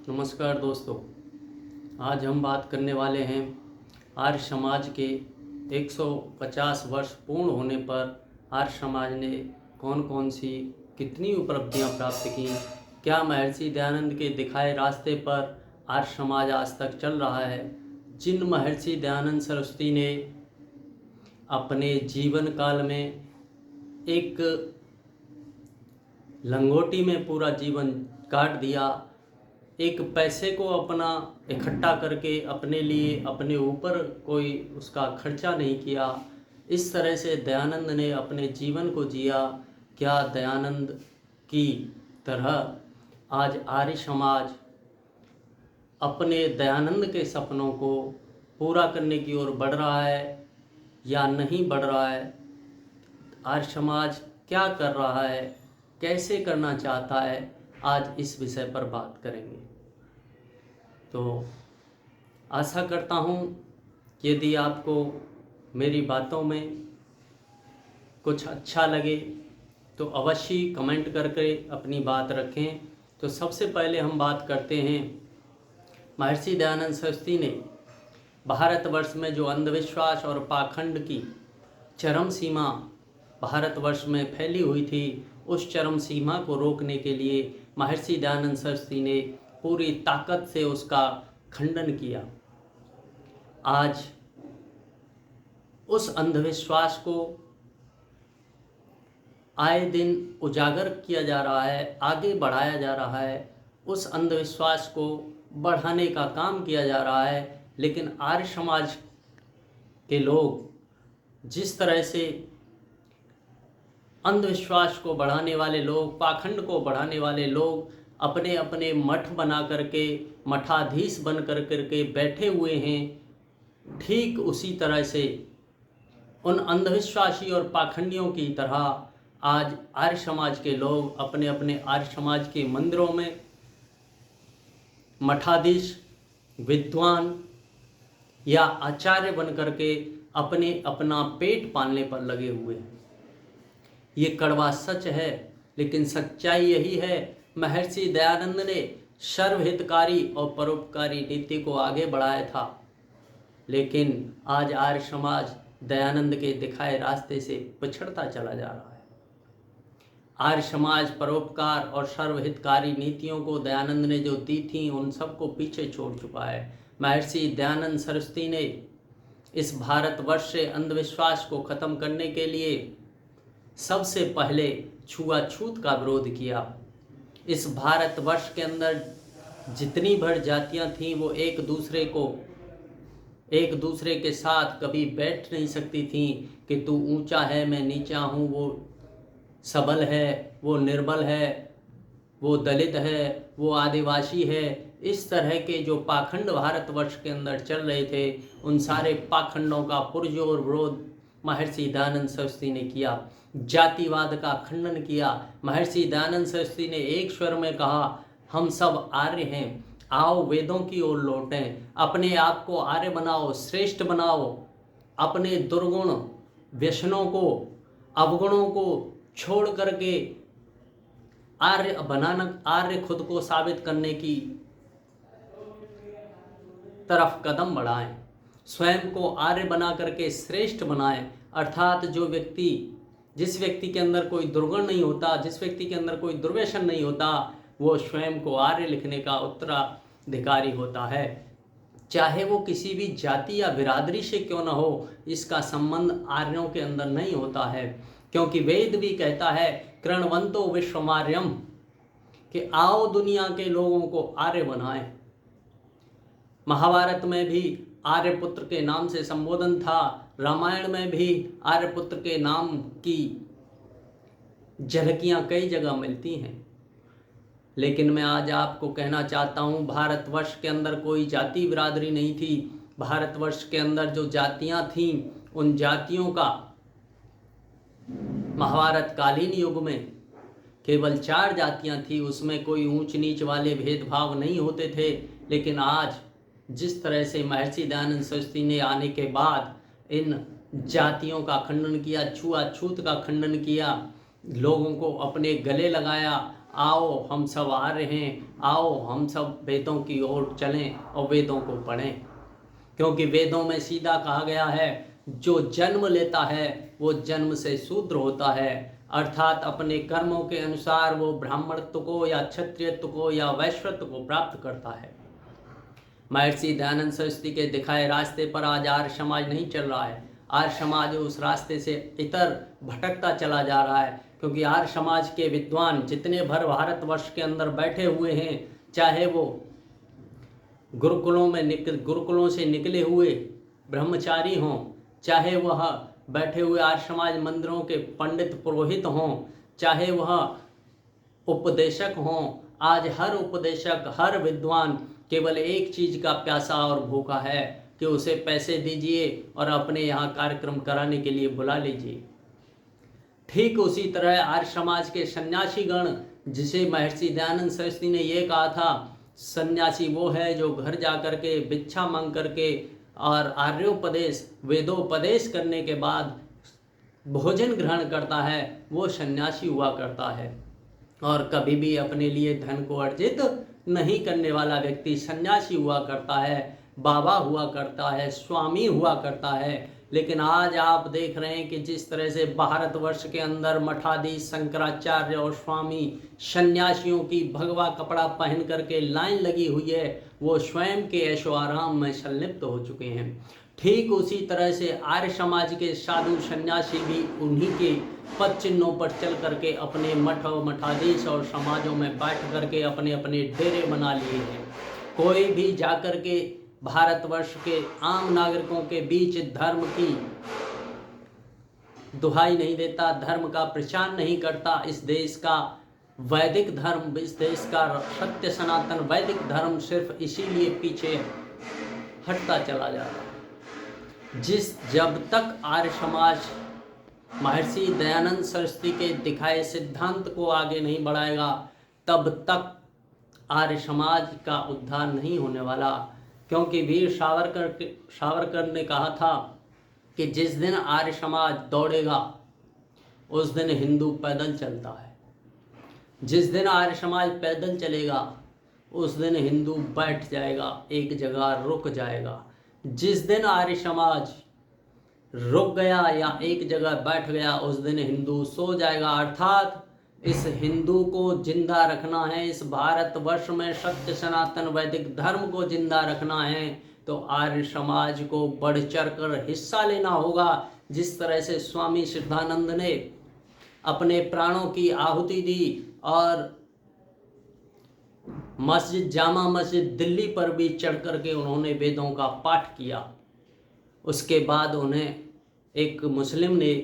नमस्कार दोस्तों। आज हम बात करने वाले हैं आर्य समाज के 150 वर्ष पूर्ण होने पर आर्य समाज ने कौन कौन सी कितनी उपलब्धियां प्राप्त की। क्या महर्षि दयानंद के दिखाए रास्ते पर आर्य समाज आज तक चल रहा है। जिन महर्षि दयानंद सरस्वती ने अपने जीवन काल में एक लंगोटी में पूरा जीवन काट दिया, एक पैसे को अपना इकट्ठा करके अपने लिए अपने ऊपर कोई उसका खर्चा नहीं किया, इस तरह से दयानंद ने अपने जीवन को जिया। क्या दयानंद की तरह आज आर्य समाज अपने दयानंद के सपनों को पूरा करने की ओर बढ़ रहा है या नहीं बढ़ रहा है। आर्य समाज क्या कर रहा है, कैसे करना चाहता है, आज इस विषय पर बात करेंगे। तो आशा करता हूँ कि यदि आपको मेरी बातों में कुछ अच्छा लगे तो अवश्य कमेंट करके अपनी बात रखें। तो सबसे पहले हम बात करते हैं, महर्षि दयानंद सरस्वती ने भारतवर्ष में जो अंधविश्वास और पाखंड की चरम सीमा भारतवर्ष में फैली हुई थी, उस चरम सीमा को रोकने के लिए महर्षि दयानंद सरस्वती ने पूरी ताकत से उसका खंडन किया। आज उस अंधविश्वास को आए दिन उजागर किया जा रहा है, आगे बढ़ाया जा रहा है, उस अंधविश्वास को बढ़ाने का काम किया जा रहा है। लेकिन आर्य समाज के लोग जिस तरह से अंधविश्वास को बढ़ाने वाले लोग, पाखंड को बढ़ाने वाले लोग अपने अपने मठ बना करके, मठाधीश बन करके बैठे हुए हैं, ठीक उसी तरह से उन अंधविश्वासी और पाखंडियों की तरह आज आर्य समाज के लोग अपने अपने आर्य समाज के मंदिरों में मठाधीश, विद्वान या आचार्य बन करके अपने अपना पेट पालने पर लगे हुए हैं। ये कड़वा सच है, लेकिन सच्चाई यही है। महर्षि दयानंद ने सर्वहितकारी और परोपकारी नीति को आगे बढ़ाया था, लेकिन आज आर्य समाज दयानंद के दिखाए रास्ते से पिछड़ता चला जा रहा है। आर्य समाज परोपकार और सर्वहितकारी नीतियों को दयानंद ने जो दी थी, उन सबको पीछे छोड़ चुका है। महर्षि दयानंद सरस्वती ने इस भारतवर्ष से अंधविश्वास को खत्म करने के लिए सबसे पहले छुआछूत का विरोध किया। इस भारतवर्ष के अंदर जितनी भर जातियां थीं, वो एक दूसरे के साथ कभी बैठ नहीं सकती थीं कि तू ऊंचा है मैं नीचा हूँ, वो सबल है वो निर्बल है, वो दलित है वो आदिवासी है। इस तरह के जो पाखंड भारतवर्ष के अंदर चल रहे थे, उन सारे पाखंडों का पुरजोर विरोध महर्षि दयानंद सरस्वती ने किया। जातिवाद का खंडन किया। महर्षि दयानंद सरस्वती ने एक स्वर में कहा, हम सब आर्य हैं, आओ वेदों की ओर लौटें, अपने आप को आर्य बनाओ, श्रेष्ठ बनाओ, अपने दुर्गुण व्यसनों को, अवगुणों को छोड़ करके आर्य बनाना, आर्य खुद को साबित करने की तरफ कदम बढ़ाएं, स्वयं को आर्य बना करके श्रेष्ठ बनाएं। अर्थात जिस व्यक्ति के अंदर कोई दुर्गुण नहीं होता, जिस व्यक्ति के अंदर कोई दुर्व्यसन नहीं होता, वो स्वयं को आर्य लिखने का उत्तराधिकारी होता है। चाहे वो किसी भी जाति या बिरादरी से क्यों न हो, इसका संबंध आर्यों के अंदर नहीं होता है, क्योंकि वेद भी कहता है कृण्वन्तो विश्वमार्यम, कि आओ दुनिया के लोगों को आर्य बनाएं। महाभारत में भी आर्यपुत्र के नाम से संबोधन था, रामायण में भी आर्यपुत्र के नाम की झलकियां कई जगह मिलती हैं। लेकिन मैं आज आपको कहना चाहता हूं, भारतवर्ष के अंदर कोई जाति बिरादरी नहीं थी। भारतवर्ष के अंदर जो जातियां थीं, उन जातियों का महाभारत कालीन युग में केवल 4 जातियां थी, उसमें कोई ऊंच नीच वाले भेदभाव नहीं होते थे। लेकिन आज जिस तरह से महर्षि दयानंद सरस्वती ने आने के बाद इन जातियों का खंडन किया, छुआछूत का खंडन किया, लोगों को अपने गले लगाया, आओ हम सब आ रहे हैं, आओ हम सब वेदों की ओर चलें और वेदों को पढ़ें। क्योंकि वेदों में सीधा कहा गया है, जो जन्म लेता है वो जन्म से शूद्र होता है, अर्थात अपने कर्मों के अनुसार वो ब्राह्मणत्व को या क्षत्रियत्व को या वैश्यत्व को प्राप्त करता है। महर्षि दयानंद सरस्वती के दिखाए रास्ते पर आज आर्य समाज नहीं चल रहा है। आर्य समाज उस रास्ते से इतर भटकता चला जा रहा है, क्योंकि आर्य समाज के विद्वान जितने भर भारतवर्ष के अंदर बैठे हुए हैं, चाहे वो गुरुकुलों से निकले हुए ब्रह्मचारी हों, चाहे वह बैठे हुए आर्य समाज मंदिरों के पंडित पुरोहित हों, चाहे वह उपदेशक हों, आज हर उपदेशक, हर विद्वान केवल एक चीज़ का प्यासा और भूखा है कि उसे पैसे दीजिए और अपने यहाँ कार्यक्रम कराने के लिए बुला लीजिए। ठीक उसी तरह आर्य समाज के सन्यासी गण, जिसे महर्षि दयानंद सरस्वती ने ये कहा था, सन्यासी वो है जो घर जा कर के भिक्षा मांग करके और आर्योपदेश वेदोपदेश करने के बाद भोजन ग्रहण करता है, वो सन्यासी हुआ करता है। और कभी भी अपने लिए धन को अर्जित नहीं करने वाला व्यक्ति सन्यासी हुआ करता है, बाबा हुआ करता है, स्वामी हुआ करता है। लेकिन आज आप देख रहे हैं कि जिस तरह से भारतवर्ष के अंदर मठाधीश, शंकराचार्य और स्वामी सन्यासियों की भगवा कपड़ा पहन करके लाइन लगी हुई है, वो स्वयं के ऐशो आराम में संलिप्त हो चुके हैं। ठीक उसी तरह से आर्य समाज के साधु सन्यासी भी उन्हीं के पद चिन्हों पर चल करके अपने मठ और मठाधीश और समाजों में बैठ करके अपने अपने डेरे बना लिए हैं। कोई भी जाकर के भारतवर्ष के आम नागरिकों के बीच धर्म की दुहाई नहीं देता, धर्म का प्रचार नहीं करता। इस देश का वैदिक धर्म, इस देश का सत्य सनातन वैदिक धर्म सिर्फ इसीलिए पीछे हटता चला जा रहा है। जब तक आर्य समाज महर्षि दयानंद सरस्वती के दिखाए सिद्धांत को आगे नहीं बढ़ाएगा, तब तक आर्य समाज का उद्धार नहीं होने वाला। क्योंकि वीर सावरकर ने कहा था कि जिस दिन आर्य समाज दौड़ेगा उस दिन हिंदू पैदल चलता है, जिस दिन आर्य समाज पैदल चलेगा उस दिन हिंदू बैठ जाएगा, एक जगह रुक जाएगा। जिस दिन आर्य समाज रुक गया या एक जगह बैठ गया उस दिन हिंदू सो जाएगा। अर्थात इस हिंदू को जिंदा रखना है, इस भारतवर्ष में सत्य सनातन वैदिक धर्म को जिंदा रखना है, तो आर्य समाज को बढ़ चढ़ कर हिस्सा लेना होगा। जिस तरह से स्वामी सिद्धानंद ने अपने प्राणों की आहुति दी और जामा मस्जिद दिल्ली पर भी चढ़ करके उन्होंने वेदों का पाठ किया। उसके बाद उन्हें एक मुस्लिम ने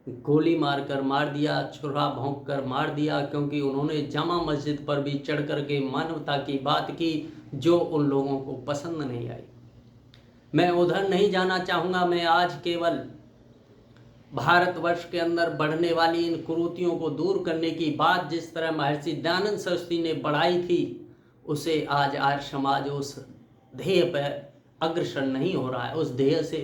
गोली मारकर मार दिया, छुरा भोंक कर मार दिया, क्योंकि उन्होंने जामा मस्जिद पर भी चढ़ करके मानवता की बात की जो उन लोगों को पसंद नहीं आई। मैं उधर नहीं जाना चाहूँगा। मैं आज केवल भारतवर्ष के अंदर बढ़ने वाली इन कुरीतियों को दूर करने की बात जिस तरह महर्षि दयानंद सरस्वती ने बढ़ाई थी, उसे आज आर्य समाज उस ध्येय पर अग्रसर नहीं हो रहा है, उस ध्येय से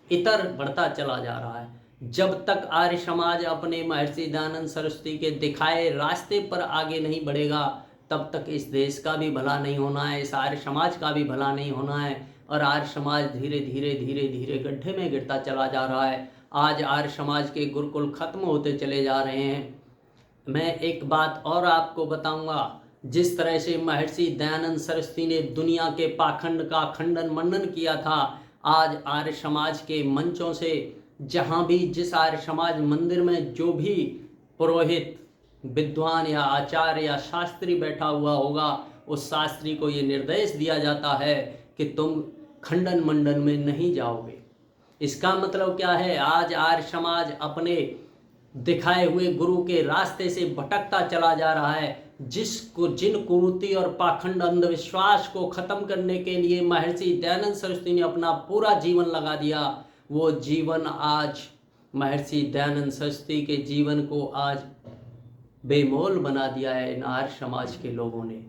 इतर बढ़ता चला जा रहा है। जब तक आर्य समाज अपने महर्षि दयानंद सरस्वती के दिखाए रास्ते पर आगे नहीं बढ़ेगा, तब तक इस देश का भी भला नहीं होना है, इस आर्य समाज का भी भला नहीं होना है, और आर्य समाज धीरे धीरे धीरे धीरे गड्ढे में गिरता चला जा रहा है। आज आर्य समाज के गुरुकुल खत्म होते चले जा रहे हैं। मैं एक बात और आपको बताऊंगा, जिस तरह से महर्षि दयानंद सरस्वती ने दुनिया के पाखंड का खंडन मंडन किया था, आज आर्य समाज के मंचों से जहाँ भी जिस आर्य समाज मंदिर में जो भी पुरोहित, विद्वान या आचार्य या शास्त्री बैठा हुआ होगा, उस शास्त्री को ये निर्देश दिया जाता है कि तुम खंडन मंडन में नहीं जाओगे। इसका मतलब क्या है? आज आर्य समाज अपने दिखाए हुए गुरु के रास्ते से भटकता चला जा रहा है। जिन कुरीति और पाखंड अंधविश्वास को खत्म करने के लिए महर्षि दयानंद सरस्वती ने अपना पूरा जीवन लगा दिया, वो जीवन आज महर्षि दयानंद सरस्वती के जीवन को आज बेमोल बना दिया है इन आर्य समाज के लोगों ने।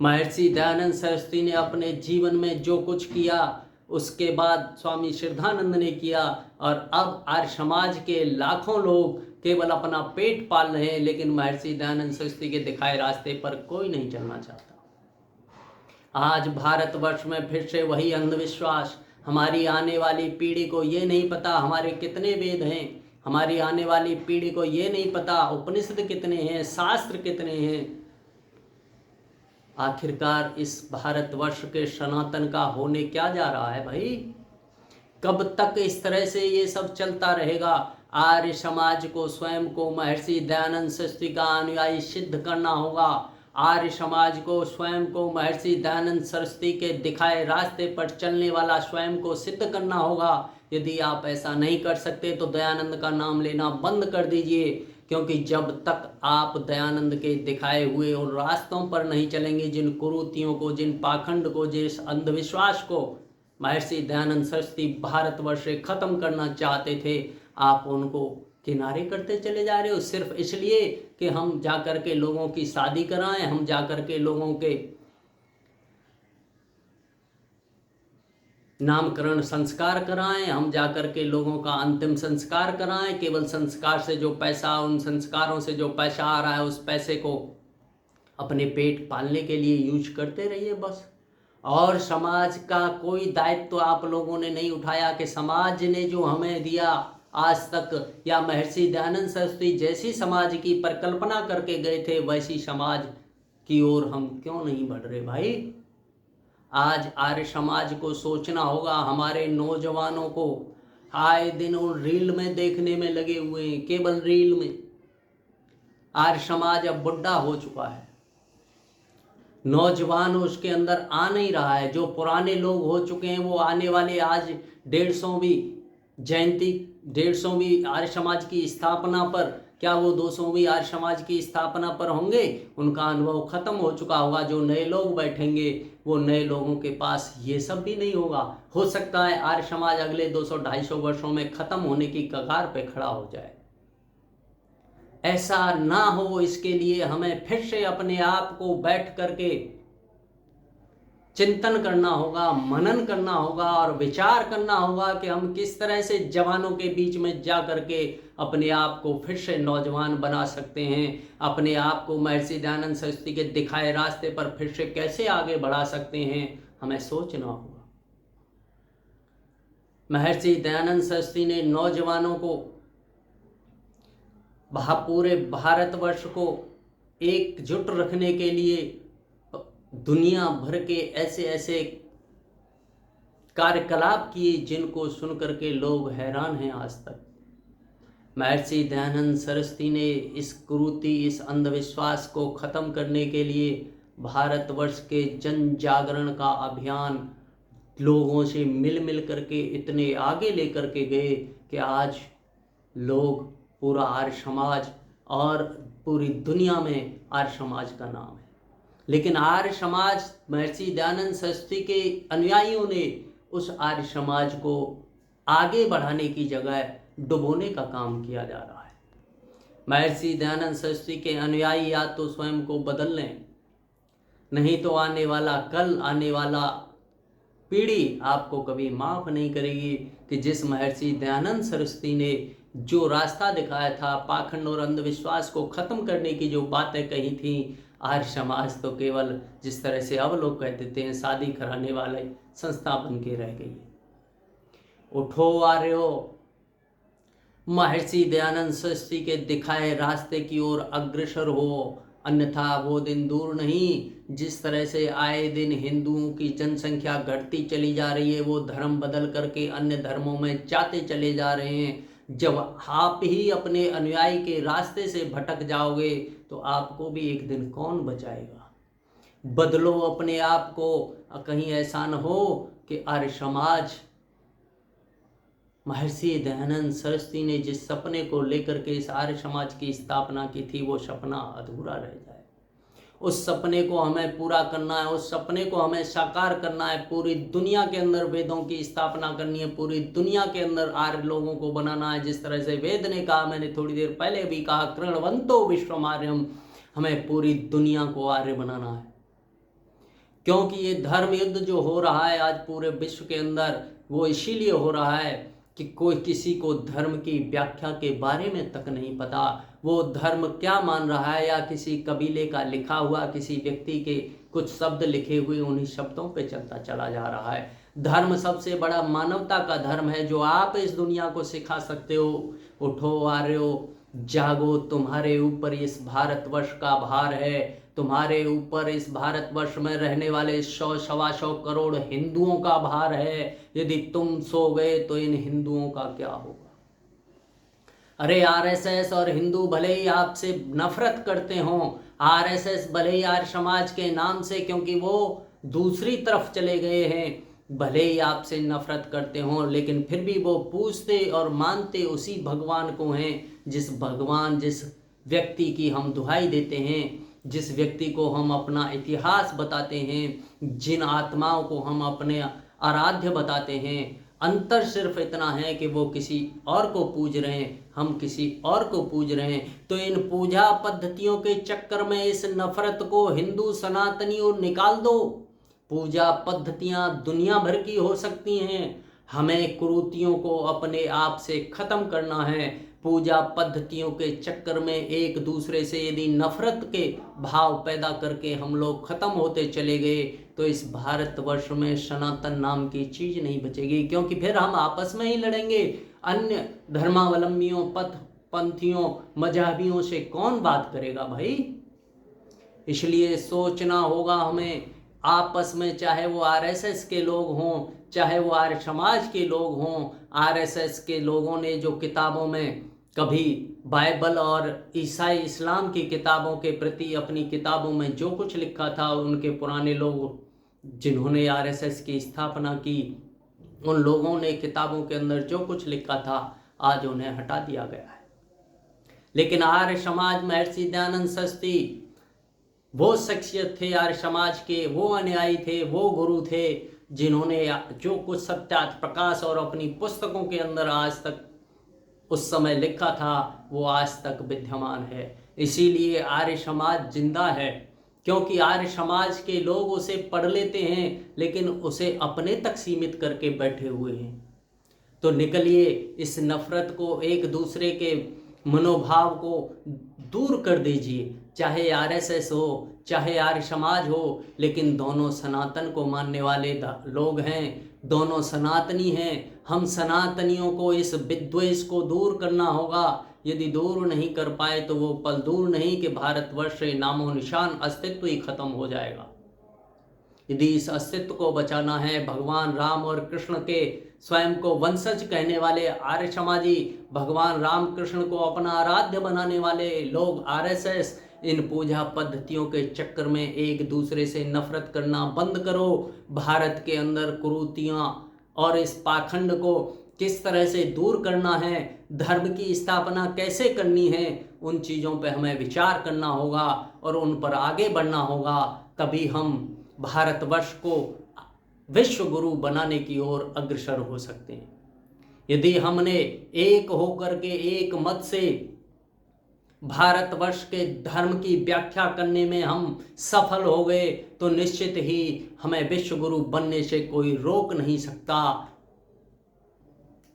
महर्षि दयानंद सरस्वती ने अपने जीवन में जो कुछ किया उसके बाद स्वामी श्रद्धानंद ने किया, और अब आर्य समाज के लाखों लोग केवल अपना पेट पाल रहे हैं, लेकिन महर्षि दयानंद सरस्वती के दिखाए रास्ते पर कोई नहीं चलना चाहता। आज भारतवर्ष में फिर से वही अंधविश्वास। हमारी आने वाली पीढ़ी को ये नहीं पता हमारे कितने वेद हैं, हमारी आने वाली पीढ़ी को ये नहीं पता उपनिषद कितने हैं, शास्त्र कितने हैं। आखिरकार इस भारतवर्ष के सनातन का होने क्या जा रहा है भाई? कब तक इस तरह से ये सब चलता रहेगा? आर्य समाज को स्वयं को महर्षि दयानंद सरस्वती का अनुयायी सिद्ध करना होगा। आर्य समाज को स्वयं को महर्षि दयानंद सरस्वती के दिखाए रास्ते पर चलने वाला स्वयं को सिद्ध करना होगा। यदि आप ऐसा नहीं कर सकते तो दयानंद का नाम लेना बंद कर दीजिए, क्योंकि जब तक आप दयानंद के दिखाए हुए उन रास्तों पर नहीं चलेंगे, जिन कुरीतियों को, जिन पाखंड को, जिस अंधविश्वास को महर्षि दयानंद सरस्वती भारतवर्ष से खत्म करना चाहते थे, आप उनको किनारे करते चले जा रहे हो सिर्फ इसलिए कि हम जाकर के लोगों की शादी कराएं, हम जाकर के लोगों के नामकरण संस्कार कराएं, हम जाकर के लोगों का अंतिम संस्कार कराएं। केवल संस्कार से जो पैसा, उन संस्कारों से जो पैसा आ रहा है, उस पैसे को अपने पेट पालने के लिए यूज करते रहिए बस। और समाज का कोई दायित्व तो आप लोगों ने नहीं उठाया कि समाज ने जो हमें दिया आज तक, या महर्षि दयानंद सरस्वती जैसी समाज की परिकल्पना करके गए थे, वैसी समाज की ओर हम क्यों नहीं बढ़ रहे भाई? आज आर्य समाज को सोचना होगा। हमारे नौजवानों को आए दिन उन रील में देखने में लगे हुए हैं, केवल रील में। आर्य समाज अब बुढ़ा हो चुका है, नौजवान उसके अंदर आ नहीं रहा है। जो पुराने लोग हो चुके हैं वो आने वाले आज 150वीं जयंती, 150वीं आर्य समाज की स्थापना पर, क्या वो 200वीं आर्य समाज की स्थापना पर होंगे? उनका अनुभव खत्म हो चुका होगा। जो नए लोग बैठेंगे वो नए लोगों के पास ये सब भी नहीं होगा। हो सकता है आर्य समाज अगले 200-250 वर्षों में खत्म होने की कगार पे खड़ा हो जाए। ऐसा ना हो, इसके लिए हमें फिर से अपने आप को बैठ करके चिंतन करना होगा, मनन करना होगा और विचार करना होगा कि हम किस तरह से जवानों के बीच में जा करके अपने आप को फिर से नौजवान बना सकते हैं, अपने आप को महर्षि दयानंद सरस्वती के दिखाए रास्ते पर फिर से कैसे आगे बढ़ा सकते हैं, हमें सोचना होगा। महर्षि दयानंद सरस्वती ने नौजवानों को, पूरे भारतवर्ष को एकजुट रखने के लिए दुनिया भर के ऐसे ऐसे कार्यकलाप किए जिनको सुन करके लोग हैरान हैं आज तक। महर्षि दयानंद सरस्वती ने इस कुरीति, इस अंधविश्वास को खत्म करने के लिए भारतवर्ष के जन जागरण का अभियान लोगों से मिल मिल करके इतने आगे लेकर के गए कि आज लोग, पूरा आर्य समाज और पूरी दुनिया में आर्य समाज का नाम है। लेकिन आर्य समाज, महर्षि दयानंद सरस्वती के अनुयायियों ने उस आर्य समाज को आगे बढ़ाने की जगह डुबोने का काम किया जा रहा है। महर्षि दयानंद सरस्वती के अनुयायी या तो स्वयं को बदल लें, नहीं तो आने वाला कल, आने वाला पीढ़ी आपको कभी माफ नहीं करेगी कि जिस महर्षि दयानंद सरस्वती ने जो रास्ता दिखाया था, पाखंड और अंधविश्वास को खत्म करने की जो बातें कही थी, आर्य समाज तो केवल जिस तरह से अब लोग कह देते हैं शादी कराने वाले संस्था बन के रह गई है। उठो आर्यो, महर्षि दयानंद सरस्वती के दिखाए रास्ते की ओर अग्रसर हो, अन्यथा वो दिन दूर नहीं जिस तरह से आए दिन हिंदुओं की जनसंख्या घटती चली जा रही है, वो धर्म बदल करके अन्य धर्मों में जाते चले जा रहे हैं। जब आप ही अपने अनुयायी के रास्ते से भटक जाओगे तो आपको भी एक दिन कौन बचाएगा? बदलो अपने आप को, कहीं ऐसा न हो कि आर्य समाज, महर्षि दयानंद सरस्वती ने जिस सपने को लेकर के इस आर्य समाज की स्थापना की थी, वो सपना अधूरा रह जाए। उस सपने को हमें पूरा करना है, उस सपने को हमें साकार करना है। पूरी दुनिया के अंदर वेदों की स्थापना करनी है, पूरी दुनिया के अंदर आर्य लोगों को बनाना है। जिस तरह से वेद ने कहा, मैंने थोड़ी देर पहले भी कहा, कृणवंतो विश्वमार्यम, हमें पूरी दुनिया को आर्य बनाना है। क्योंकि ये धर्म युद्ध जो हो रहा है आज पूरे विश्व के अंदर, वो इसीलिए हो रहा है कि कोई किसी को धर्म की व्याख्या के बारे में तक नहीं पता। वो धर्म क्या मान रहा है, या किसी कबीले का लिखा हुआ, किसी व्यक्ति के कुछ शब्द लिखे हुए, उन्हीं शब्दों पे चलता चला जा रहा है। धर्म सबसे बड़ा मानवता का धर्म है जो आप इस दुनिया को सिखा सकते हो। उठो आर्यो, जागो, तुम्हारे ऊपर इस भारतवर्ष का भार है, तुम्हारे ऊपर इस भारतवर्ष में रहने वाले 100-125 करोड़ हिंदुओं का भार है। यदि तुम सो गए तो इन हिंदुओं का क्या होगा? अरे आरएसएस और हिंदू भले ही आपसे नफरत करते हों, आरएसएस भले ही आर्य समाज के नाम से, क्योंकि वो दूसरी तरफ चले गए हैं, भले ही आपसे नफरत करते हों, लेकिन फिर भी वो पूजते और मानते उसी भगवान को हैं, जिस व्यक्ति की हम दुहाई देते हैं, जिस व्यक्ति को हम अपना इतिहास बताते हैं, जिन आत्माओं को हम अपने आराध्य बताते हैं। अंतर सिर्फ इतना है कि वो किसी और को पूज रहे हैं, हम किसी और को पूज रहे हैं। तो इन पूजा पद्धतियों के चक्कर में इस नफरत को हिंदू सनातनियों निकाल दो। पूजा पद्धतियां दुनिया भर की हो सकती हैं, हमें कुरीतियों को अपने आप से खत्म करना है। पूजा पद्धतियों के चक्कर में एक दूसरे से यदि नफरत के भाव पैदा करके हम लोग खत्म होते चले गए तो इस भारतवर्ष में सनातन नाम की चीज नहीं बचेगी, क्योंकि फिर हम आपस में ही लड़ेंगे। अन्य धर्मावलंबियों, पंथियों, मजहबियों से कौन बात करेगा भाई? इसलिए सोचना होगा हमें आपस में, चाहे वो आरएसएस के लोग हों, चाहे वो आर्य समाज के लोग हों। आरएसएस के लोगों ने जो किताबों में कभी बाइबल और ईसाई इस्लाम की किताबों के प्रति अपनी किताबों में जो कुछ लिखा था, उनके पुराने लोग जिन्होंने आरएसएस की स्थापना की, उन लोगों ने किताबों के अंदर जो कुछ लिखा था आज उन्हें हटा दिया गया है। लेकिन आर्य समाज, महर्षि दयानंद सरस्वती वो शख्सियत थे आर्य समाज के, वो अनुयायी थे, वो गुरु थे, जिन्होंने जो कुछ सत्यार्थ प्रकाश और अपनी पुस्तकों के अंदर आज तक उस समय लिखा था वो आज तक विद्यमान है। इसीलिए आर्य समाज जिंदा है, क्योंकि आर्य समाज के लोग उसे पढ़ लेते हैं लेकिन उसे अपने तक सीमित करके बैठे हुए हैं। तो निकलिए, इस नफरत को, एक दूसरे के मनोभाव को दूर कर दीजिए। चाहे आरएसएस हो, चाहे आर्य समाज हो, लेकिन दोनों सनातन को मानने वाले लोग हैं, दोनों सनातनी हैं। हम सनातनियों को इस विद्वेष को दूर करना होगा। यदि दूर नहीं कर पाए तो वो पल दूर नहीं कि भारतवर्ष से नामो निशान, अस्तित्व ही खत्म हो जाएगा। यदि इस अस्तित्व को बचाना है, भगवान राम और कृष्ण के स्वयं को वंशज कहने वाले आर्य समाजी, भगवान राम कृष्ण को अपना आराध्य बनाने वाले लोग आरएसएस, इन पूजा पद्धतियों के चक्कर में एक दूसरे से नफरत करना बंद करो। भारत के अंदर कुरीतियां और इस पाखंड को किस तरह से दूर करना है, धर्म की स्थापना कैसे करनी है, उन चीज़ों पर हमें विचार करना होगा और उन पर आगे बढ़ना होगा। तभी हम भारतवर्ष को विश्व गुरु बनाने की ओर अग्रसर हो सकते हैं। यदि हमने एक होकर के एक मत से भारतवर्ष के धर्म की व्याख्या करने में हम सफल हो गए तो निश्चित ही हमें विश्व गुरु बनने से कोई रोक नहीं सकता।